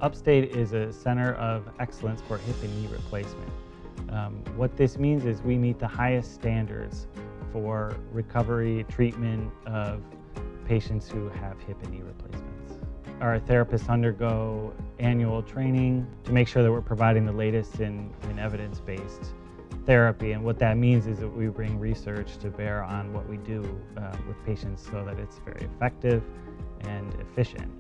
Upstate is a center of excellence for hip and knee replacement. What this means is we meet the highest standards for recovery treatment of patients who have hip and knee replacements. Our therapists undergo annual training to make sure that we're providing the latest in evidence-based therapy, and what that means is that we bring research to bear on what we do with patients so that it's very effective and efficient.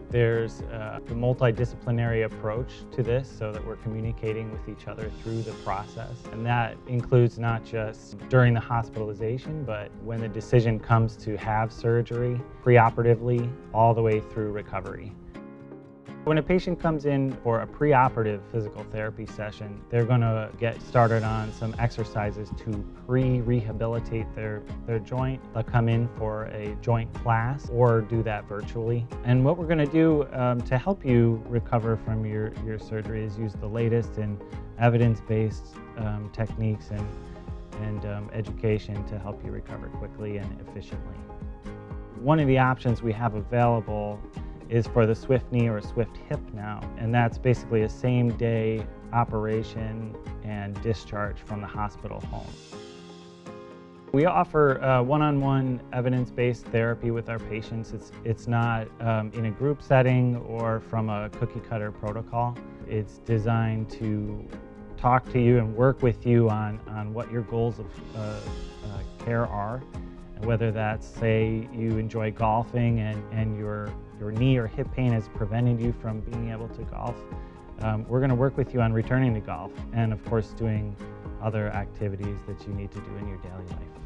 There's a multidisciplinary approach to this so that we're communicating with each other through the process. And that includes not just during the hospitalization, but when the decision comes to have surgery, preoperatively, all the way through recovery. When a patient comes in for a preoperative physical therapy session, they're going to get started on some exercises to pre-rehabilitate their joint. They'll come in for a joint class or do that virtually. And what we're going to do to help you recover from your surgery is use the latest in evidence-based techniques and education to help you recover quickly and efficiently. One of the options we have available is for the Swift knee or Swift hip now, and that's basically a same-day operation and discharge from the hospital home. We offer one-on-one evidence-based therapy with our patients. It's not in a group setting or from a cookie-cutter protocol. It's designed to talk to you and work with you on what your goals of care are. Whether that's, say, you enjoy golfing and your knee or hip pain has prevented you from being able to golf, we're going to work with you on returning to golf and, of course, doing other activities that you need to do in your daily life.